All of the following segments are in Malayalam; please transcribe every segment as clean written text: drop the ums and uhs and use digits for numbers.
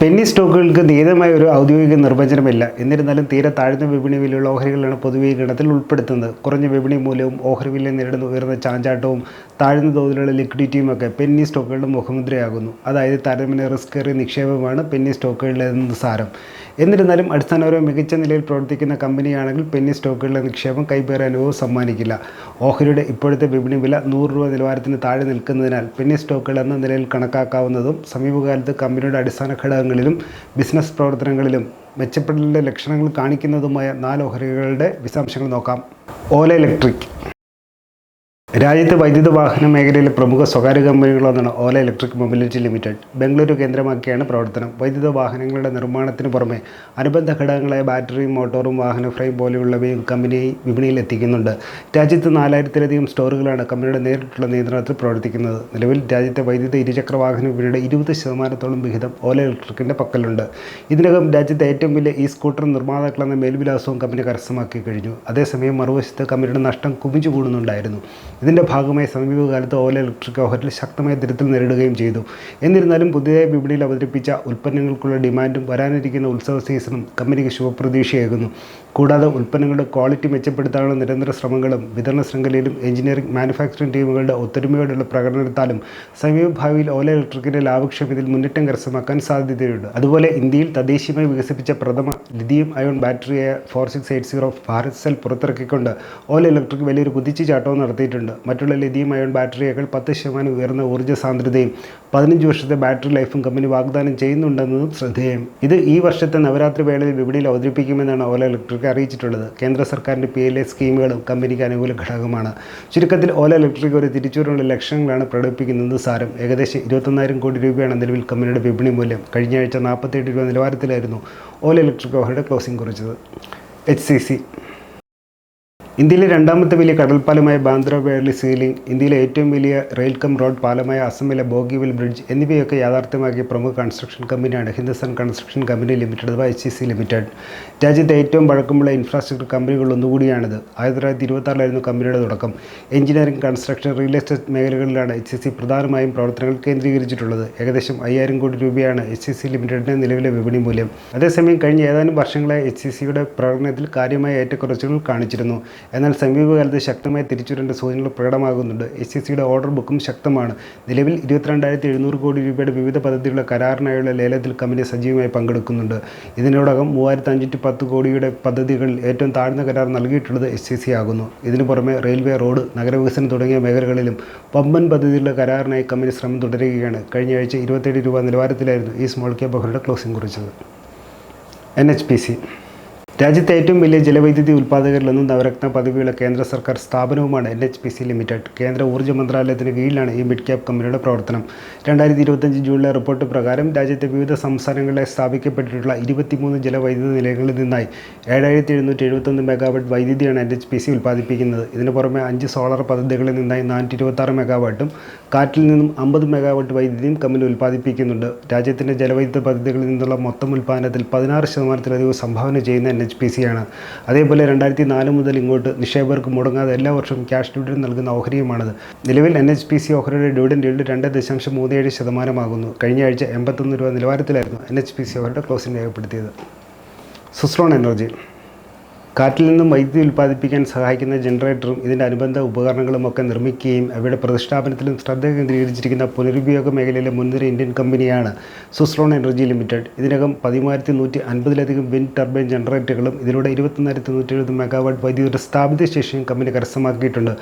പെന്നി സ്റ്റോക്കുകൾക്ക് നിയതമായ ഒരു ഔദ്യോഗിക നിർവചനമില്ല. എന്നിരുന്നാലും തീരെ താഴ്ന്ന വിപണി വിലയുള്ള ഓഹരികളാണ് പൊതുവെ ഈ ഗണത്തിൽ ഉൾപ്പെടുത്തുന്നത്. കുറഞ്ഞ വിപണി മൂല്യവും ഓഹരി വില നേരിടുന്ന ഉയർന്ന ചാഞ്ചാട്ടവും താഴ്ന്ന തോതിലുള്ള ലിക്വിഡിറ്റിയുമൊക്കെ പെന്നി സ്റ്റോക്കുകളുടെ മുഖമുദ്രയാകുന്നു. അതായത് താരതമ്യേന റിസ്ക് ഏറിയ നിക്ഷേപമാണ് പെന്നി സ്റ്റോക്കുകളിലെന്ന് സാരം. എന്നിരുന്നാലും അടിസ്ഥാനപരമായി മികച്ച നിലയിൽ പ്രവർത്തിക്കുന്ന കമ്പനിയാണെങ്കിൽ പെന്നി സ്റ്റോക്കുകളിലെ നിക്ഷേപം കൈപ്പേറിയ അനുഭവം സമ്മാനിക്കില്ല. ഓഹരിയുടെ ഇപ്പോഴത്തെ വിപണി വില 100 രൂപ നിലവാരത്തിന് താഴെ നിൽക്കുന്നതിനാൽ പെന്നി സ്റ്റോക്കുകൾ എന്ന നിലയിൽ കണക്കാക്കാവുന്നതും സമീപകാലത്ത് കമ്പനിയുടെ അടിസ്ഥാന ഘടകങ്ങളിലും ബിസിനസ് പ്രവർത്തനങ്ങളിലും മെച്ചപ്പെടലിൻ്റെ ലക്ഷണങ്ങൾ കാണിക്കുന്നതുമായ 4 ഓഹരികളുടെ വിശദാംശങ്ങൾ നോക്കാം. ഓല ഇലക്ട്രിക്. രാജ്യത്തെ വൈദ്യുത വാഹന മേഖലയിലെ പ്രമുഖ സ്വകാര്യ കമ്പനികളൊന്നാണ് ഓല ഇലക്ട്രിക് മൊബിലിറ്റി ലിമിറ്റഡ്. ബംഗളൂരു കേന്ദ്രമാക്കിയാണ് പ്രവർത്തനം. വൈദ്യുത വാഹനങ്ങളുടെ നിർമ്മാണത്തിന് പുറമെ അനുബന്ധ ഘടകങ്ങളായ ബാറ്ററിയും മോട്ടോറും വാഹന ഫ്രെയിം പോലെയുള്ളവയും കമ്പനി വിപണിയിൽ എത്തിക്കുന്നുണ്ട്. രാജ്യത്ത് 4000-ലധികം സ്റ്റോറുകളാണ് കമ്പനിയുടെ നേരിട്ടുള്ള നിയന്ത്രണത്തിൽ പ്രവർത്തിക്കുന്നത്. നിലവിൽ രാജ്യത്തെ വൈദ്യുത ഇരുചക്ര വാഹന വിപണിയുടെ 20% വിഹിതം ഓല ഇലക്ട്രിക്കിൻ്റെ പക്കലുണ്ട്. ഇതിനകം രാജ്യത്തെ ഏറ്റവും വലിയ ഈ സ്കൂട്ടർ നിർമ്മാതാക്കളെന്ന മേൽവിലാസവും കമ്പനി കരസ്ഥമാക്കി കഴിഞ്ഞു. അതേസമയം മറുവശത്ത് കമ്പനിയുടെ നഷ്ടം കുമിഞ്ഞുകൂടുന്നുണ്ടായിരുന്നു. ഇതിൻ്റെ ഭാഗമായി സമീപകാലത്ത് ഓല ഇലക്ട്രിക് ഓഹരിൽ ശക്തമായ തിരുത്തൽ നേരിടുകയും ചെയ്തു. എന്നിരുന്നാലും പുതിയതായി വിപണിയിൽ അവതരിപ്പിച്ച ഉൽപ്പന്നങ്ങൾക്കുള്ള ഡിമാൻഡും വരാനിരിക്കുന്ന ഉത്സവ സീസണും കമ്പനിക്ക് ശുഭപ്രതീക്ഷയേകുന്നു. കൂടാതെ ഉൽപ്പന്നങ്ങളുടെ ക്വാളിറ്റി മെച്ചപ്പെടുത്താനുള്ള നിരന്തര ശ്രമങ്ങളും വിതരണ ശൃംഖലയിലും എഞ്ചിനീയറിംഗ് മാനുഫാക്ചറിംഗ് ടീമുകളുടെ ഒത്തൊരുമയോടുള്ള പ്രകടനത്താലും സമീപഭാവിയിൽ ഓല ഇലക്ട്രിക്കിൻ്റെ ലാഭക്ഷമതയിൽ മുന്നേറ്റം കരസ്ഥമാക്കാൻ സാധ്യതയുണ്ട്. അതുപോലെ ഇന്ത്യയിൽ തദ്ദേശീയമായി വികസിപ്പിച്ച പ്രഥമ ലിഥിയം അയോൺ ബാറ്ററിയായ 4680 ഭാരത് സെൽ പുറത്തിറക്കിക്കൊണ്ട് ഓല ഇലക്ട്രിക് വലിയൊരു കുതിച്ചുചാട്ടവും നടത്തിയിട്ടുണ്ട്. മറ്റുള്ള ലിഥിയം അയോൺ ബാറ്ററിയേക്കാൾ 10% ഉയർന്ന ഊർജ്ജ സാന്ദ്രതയും 15 വർഷത്തെ ബാറ്ററി ലൈഫും കമ്പനി വാഗ്ദാനം ചെയ്യുന്നുണ്ടെന്നതും ശ്രദ്ധേയം. ഇത് ഈ വർഷത്തെ നവരാത്രി വേളയിൽ വിപണിയിൽ അവതരിപ്പിക്കുമെന്നാണ് ഓല ഇലക്ട്രിക് അറിയിച്ചിട്ടുള്ളത്. കേന്ദ്ര സർക്കാരിൻ്റെ PLI സ്കീമുകളും കമ്പനിക്ക് അനുകൂല ഘടകമാണ്. ചുരുക്കത്തിൽ ഓല ഇലക്ട്രിക് ഒരു തിരിച്ചുവരവുള്ള ലക്ഷ്യങ്ങളാണ് പ്രകടിപ്പിക്കുന്നത് സാരം. ഏകദേശം 21,000 കോടി രൂപയാണ് നിലവിൽ കമ്പനിയുടെ വിപണി മൂല്യം. കഴിഞ്ഞ ആഴ്ച 47 രൂപ നിലവാരത്തിലായിരുന്നു ഓല ഇലക്ട്രിക് ഓഹരിയുടെ ക്ലോസിംഗ് കുറിച്ചത്. HCC. ഇന്ത്യയിലെ രണ്ടാമത്തെ വലിയ കടൽപ്പാലമായ ബാന്ദ്ര വേർലി സീലിംഗ്, ഇന്ത്യയിലെ ഏറ്റവും വലിയ റെയിൽ കം റോഡ് പാലമായ അസമിലെ ബോഗിബിൽ ബ്രിഡ്ജ് എന്നിവയൊക്കെ യാഥാർത്ഥ്യമാക്കിയ പ്രമുഖ കൺസ്ട്രക്ഷൻ കമ്പനിയാണ് ഹിന്ദുസ്ഥാൻ കൺസ്ട്രക്ഷൻ കമ്പനി ലിമിറ്റഡ് അഥവാ HCC ലിമിറ്റഡ്. രാജ്യത്തെ ഏറ്റവും പഴക്കമുള്ള ഇൻഫ്രാസ്ട്രക്ചർ കമ്പനികളൊന്നുകൂടിയാണിത്. 1926 കമ്പനിയുടെ തുടക്കം. എഞ്ചിനീയറിംഗ്, കൺസ്ട്രക്ഷൻ, റിയൽ എസ്റ്റേറ്റ് മേഖലകളിലാണ് HCC പ്രധാനമായും പ്രവർത്തനങ്ങൾ കേന്ദ്രീകരിച്ചിട്ടുള്ളത്. ഏകദേശം 5000 കോടി രൂപയാണ് HCC ലിമിറ്റഡിൻ്റെ നിലവിലെ വിപണി മൂല്യം. അതേസമയം കഴിഞ്ഞ ഏതാനും വർഷങ്ങളായി HCCയുടെ പ്രകടനത്തിൽ കാര്യമായ ഏറ്റക്കുറച്ചുകൾ കാണിച്ചിരുന്നു. എന്നാൽ സമീപകാലത്ത് ശക്തമായ തിരിച്ചുവരേണ്ട സൂചനകൾ പ്രകടമാകുന്നുണ്ട്. HCCയുടെ ഓർഡർ ബുക്കും ശക്തമാണ്. നിലവിൽ 22,700 കോടി രൂപയുടെ വിവിധ പദ്ധതികളുടെ കരാറിനായുള്ള ലേലത്തിൽ കമ്പനി സജീവമായി പങ്കെടുക്കുന്നുണ്ട്. ഇതിനോടകം 3,510 കോടിയുടെ പദ്ധതികളിൽ ഏറ്റവും താഴ്ന്ന കരാർ നൽകിയിട്ടുള്ളത് HCC ആകുന്നു. ഇതിനു പുറമെ റെയിൽവേ, റോഡ്, നഗരവികസനം തുടങ്ങിയ മേഖലകളിലും വമ്പൻ പദ്ധതികളുടെ കരാറിനായി കമ്പനി ശ്രമം തുടരുകയാണ്. കഴിഞ്ഞ ആഴ്ച 27 രൂപ നിലവാരത്തിലായിരുന്നു ഈ സ്മോൾ ക്യാപ് ഓഹരിയുടെ ക്ലോസിംഗ് കുറിച്ചത്. NHPC. രാജ്യത്തെ ഏറ്റവും വലിയ ജലവൈദ്യുതി ഉൽപ്പാദകരിലൊന്നും നവരത്ന പദവിയുള്ള കേന്ദ്ര സർക്കാർ സ്ഥാപനവുമാണ് NHPC ലിമിറ്റഡ്. കേന്ദ്ര ഊർജ്ജ മന്ത്രാലയത്തിന് കീഴിലാണ് ഈ മിഡ് ക്യാപ് കമ്പനിയുടെ പ്രവർത്തനം. 2025 ജൂണിലെ റിപ്പോർട്ട് പ്രകാരം രാജ്യത്തെ വിവിധ സംസ്ഥാനങ്ങളിലെ സ്ഥാപിക്കപ്പെട്ടിട്ടുള്ള 23 ജലവൈദ്യുത നിലയങ്ങളിൽ നിന്നായി 7,771 മെഗാവാട്ട് വൈദ്യുതിയാണ് NHPC ഉൽപ്പാദിപ്പിക്കുന്നത്. ഇതിനു പുറമെ 5 സോളാർ പദ്ധതികളിൽ നിന്നായി 426 മെഗാവാട്ടും കാറ്റിൽ നിന്നും 50 മെഗാവാട്ട് വൈദ്യുതിയും കമ്പനി ഉൽപ്പാദിപ്പിക്കുന്നുണ്ട്. രാജ്യത്തിൻ്റെ ജലവൈദ്യുത പദ്ധതികളിൽ നിന്നുള്ള മൊത്തം ഉൽപ്പാദനത്തിൽ 16% സംഭാവന ചെയ്യുന്ന NHPC ആണ്. അതേപോലെ 2004 മുതൽ ഇങ്ങോട്ട് നിക്ഷേപകർക്ക് മുടങ്ങാതെ എല്ലാ വർഷവും ക്യാഷ് ഡിവിഡൻഡ് നൽകുന്ന ഓഹരിയുമാണത്. നിലവിൽ NHPC ഓഹരിയുടെ ഡിവിഡൻഡ് yield 2.37% കഴിഞ്ഞ ആഴ്ച 81 രൂപ നിലവാരത്തിലായിരുന്നു NHPC ഓഹരിയുടെ ക്ലോസിംഗ് രേഖപ്പെടുത്തിയത്. സുസ്രോൺ എനർജി. കാറ്റിൽ നിന്നും വൈദ്യുതി ഉൽപ്പാദിപ്പിക്കാൻ സഹായിക്കുന്ന ജനറേറ്ററും ഇതിൻ്റെ അനുബന്ധ ഉപകരണങ്ങളുമൊക്കെ നിർമ്മിക്കുകയും അവയുടെ പ്രതിഷ്ഠാപനത്തിലും ശ്രദ്ധ കേന്ദ്രീകരിച്ചിരിക്കുന്ന പുനരുപയോഗ മേഖലയിലെ മുൻനിര ഇന്ത്യൻ കമ്പനിയാണ് സുസ്രോൺ എനർജി ലിമിറ്റഡ്. ഇതിനകം 13,150-ലധികം വിൻഡ് ടർബൈൻ ജനറേറ്ററുകളും ഇതിലൂടെ 21,170 മെഗാവാട്ട് വൈദ്യുതിയുടെ സ്ഥാപിത ശേഷിയും കമ്പനി കരസ്ഥമാക്കിയിട്ടുണ്ട്.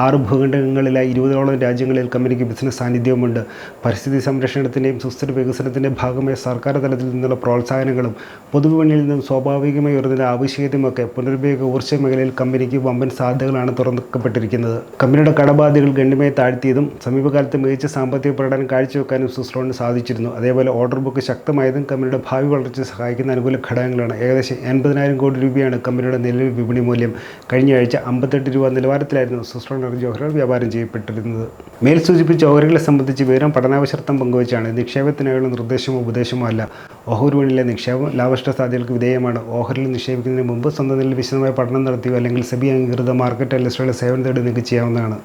6 ഭൂഖണ്ഡങ്ങളിലായി 20ഓളം രാജ്യങ്ങളിൽ കമ്പനിക്ക് ബിസിനസ് സാന്നിധ്യവുമുണ്ട്. പരിസ്ഥിതി സംരക്ഷണത്തിൻ്റെയും സുസ്ഥിര വികസനത്തിൻ്റെ ഭാഗമായി സർക്കാർ തലത്തിൽ നിന്നുള്ള പ്രോത്സാഹനങ്ങളും പൊതുവിപണിയിൽ നിന്നും സ്വാഭാവികമായി ഉയർന്ന ആവശ്യകതയുമൊക്കെ പുനരുപയോഗ ഊർജ്ജ മേഖലയിൽ കമ്പനിക്ക് വമ്പൻ സാധ്യതകളാണ് തുറക്കപ്പെട്ടിരിക്കുന്നത്. കമ്പനിയുടെ കടബാധ്യതകൾ ഗണ്യമായി താഴ്ത്തിയതും സമീപകാലത്ത് മികച്ച സാമ്പത്തിക പ്രകടനം കാഴ്ചവെക്കാനും സുസ്രോണിന് സാധിച്ചിരുന്നു. അതേപോലെ ഓർഡർ ബുക്ക് ശക്തമായതും കമ്പനിയുടെ ഭാവി വളർച്ച സഹായിക്കുന്ന അനുകൂല ഘടകങ്ങളാണ്. ഏകദേശം 80,000 കോടി രൂപയാണ് കമ്പനിയുടെ നിലവിൽ വിപണി മൂല്യം. കഴിഞ്ഞ ആഴ്ച 58 രൂപ നിലവാരത്തിലായിരുന്നു സുസ്രോൺ എനർജി ഓഹരികൾ വ്യാപാരം ചെയ്യപ്പെട്ടിരുന്നത്. മേൽ സൂചിപ്പിച്ച ഓഹരികളെ സംബന്ധിച്ച് വിവരം പഠനാവശ്യർത്ഥം പങ്കുവച്ചാണ്. നിക്ഷേപത്തിനായുള്ള നിർദ്ദേശമോ ഉപദേശമോ അല്ല. ഓഹരി വിപണിയിലെ നിക്ഷേപം ലാഭനഷ്ട സാധ്യതകൾക്ക് വിധേയമാണ്. ഓഹരിയിൽ നിക്ഷേപിക്കുന്നതിന് മുമ്പ് സ്വന്തം വിശദമായ പഠനം നടത്തിയോ അല്ലെങ്കിൽ സെബി അംഗീകൃത മാർക്കറ്റ് അനലിസ്റ്റുകളുടെ സേവനം തേടി നിങ്ങൾക്ക് ചെയ്യാവുന്നതാണ്.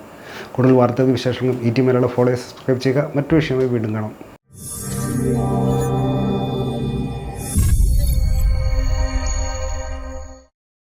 കൂടുതൽ വാർത്തകൾ വിശേഷങ്ങളും ET മലയാളം ഫോളോ സബ്സ്ക്രൈബ് ചെയ്യുക. മറ്റു വിഷയമായി വീണ്ടും കാണാം.